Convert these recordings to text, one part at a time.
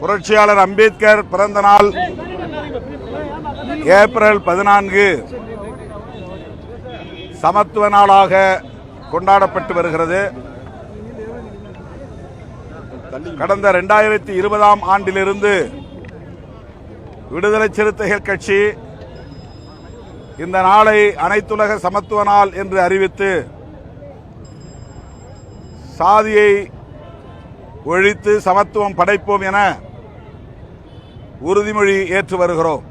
புரட்சியாளர் அம்பேத்கர் பிறந்த நாள் ஏப்ரல் 14 சமத்துவ நாளாக கொண்டாடப்பட்டு வருகிறது. கடந்த 2020ஆம் ஆண்டிலிருந்து விடுதலை சிறுத்தைகள் கட்சி இந்த நாளை அனைத்துலக சமத்துவ நாள் என்று அறிவித்து சாதியை ஒழித்து சமத்துவம் படைப்போம் என உறுதிமொழி ஏற்று வருகிறோம்.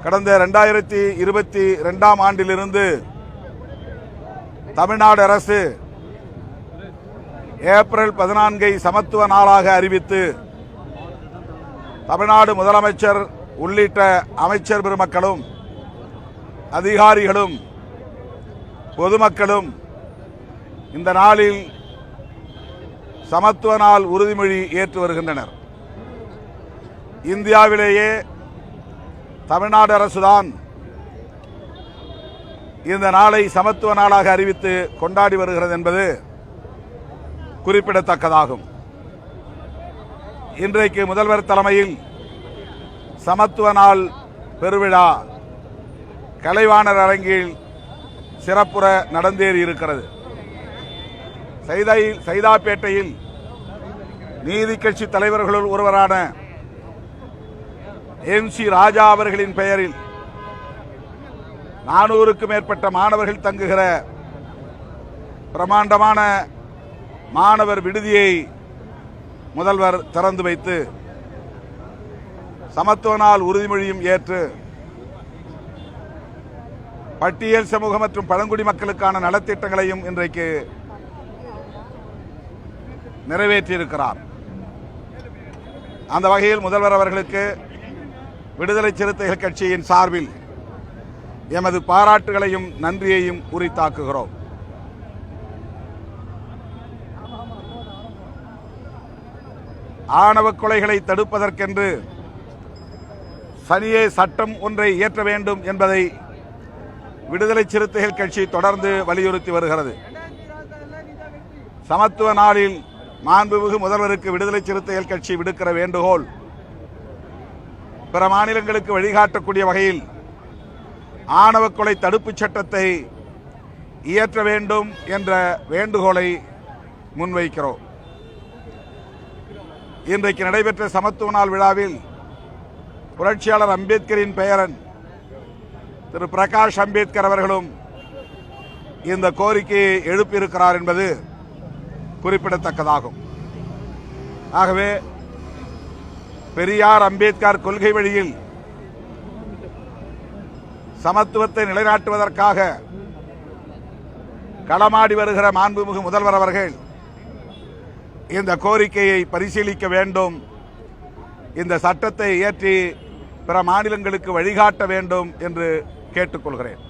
கடந்த 2022ஆம் ஆண்டிலிருந்து தமிழ்நாடு அரசு ஏப்ரல் 14 சமத்துவ நாளாக அறிவித்து தமிழ்நாடு முதலமைச்சர் உள்ளிட்ட அமைச்சர் பெருமக்களும் அதிகாரிகளும் பொதுமக்களும் இந்த நாளில் சமத்துவ நாள் உறுதிமொழி ஏற்று வருகின்றனர். இந்தியாவிலேயே தமிழ்நாடு அரசுதான் இந்த நாளை சமத்துவ நாளாக அறிவித்து கொண்டாடி வருகிறது என்பது குறிப்பிடத்தக்கதாகும். இன்றைக்கு முதல்வர் தலைமையில் சமத்துவ நாள் பெருவிழா கலைவாணர் அரங்கில் சிறப்புற நடந்தேறி இருக்கிறது. சைதாப்பேட்டையில் நீதி கட்சி தலைவர்களுள் ஒருவரான MC ராஜா அவர்களின் பெயரில் 400க்கும் மேற்பட்ட மாணவர்கள் தங்குகிற பிரமாண்டமான மாணவர் விடுதியை முதல்வர் திறந்து வைத்து சமத்துவ நாள் உறுதிமொழியும் ஏற்று பட்டியல் சமூக மற்றும் பழங்குடி மக்களுக்கான நலத்திட்டங்களையும் இன்றைக்கு நிறைவேற்றியிருக்கிறார். அந்த வகையில் முதல்வர் அவர்களுக்கு விடுதலை சிறுத்தைகள் கட்சியின் சார்பில் எமது பாராட்டுகளையும் நன்றியையும் உரித்தாக்குகிறோம். ஆணவ கொலைகளை தடுப்பதற்கென்று தனியே சட்டம் ஒன்றை இயற்ற வேண்டும் என்பதை விடுதலை சிறுத்தைகள் கட்சி தொடர்ந்து வலியுறுத்தி வருகிறது. சமத்துவ நாளில் மாண்புமிகு முதல்வருக்கு விடுதலை சிறுத்தைகள் கட்சி விடுக்கிற வேண்டுகோள் பிற மாநிலங்களுக்கு வழிகாட்டக்கூடிய வகையில் ஆணவ கொலை தடுப்புச் சட்டத்தை இயற்ற வேண்டும் என்ற வேண்டுகோளை முன்வைக்கிறோம். இன்றைக்கு நடைபெற்ற சமத்துவ நாள் விழாவில் புரட்சியாளர் அம்பேத்கரின் பெயரன் திரு பிரகாஷ் அம்பேத்கர் அவர்களும் இந்த கோரிக்கையை எழுப்பியிருக்கிறார் என்பது குறிப்பிடத்தக்கதாகும். ஆகவே பெரியார் அம்பேத்கர் கொள்கை வழியில் சமத்துவத்தை நிலைநாட்டுவதற்காக களமாடி வருகிற மாண்புமிகு முதல்வர் அவர்கள் இந்த கோரிக்கையை பரிசீலிக்க வேண்டும், இந்த சட்டத்தை இயற்றி பிற மாநிலங்களுக்கு வழிகாட்ட வேண்டும் என்று கேட்டுக்கொள்கிறேன்.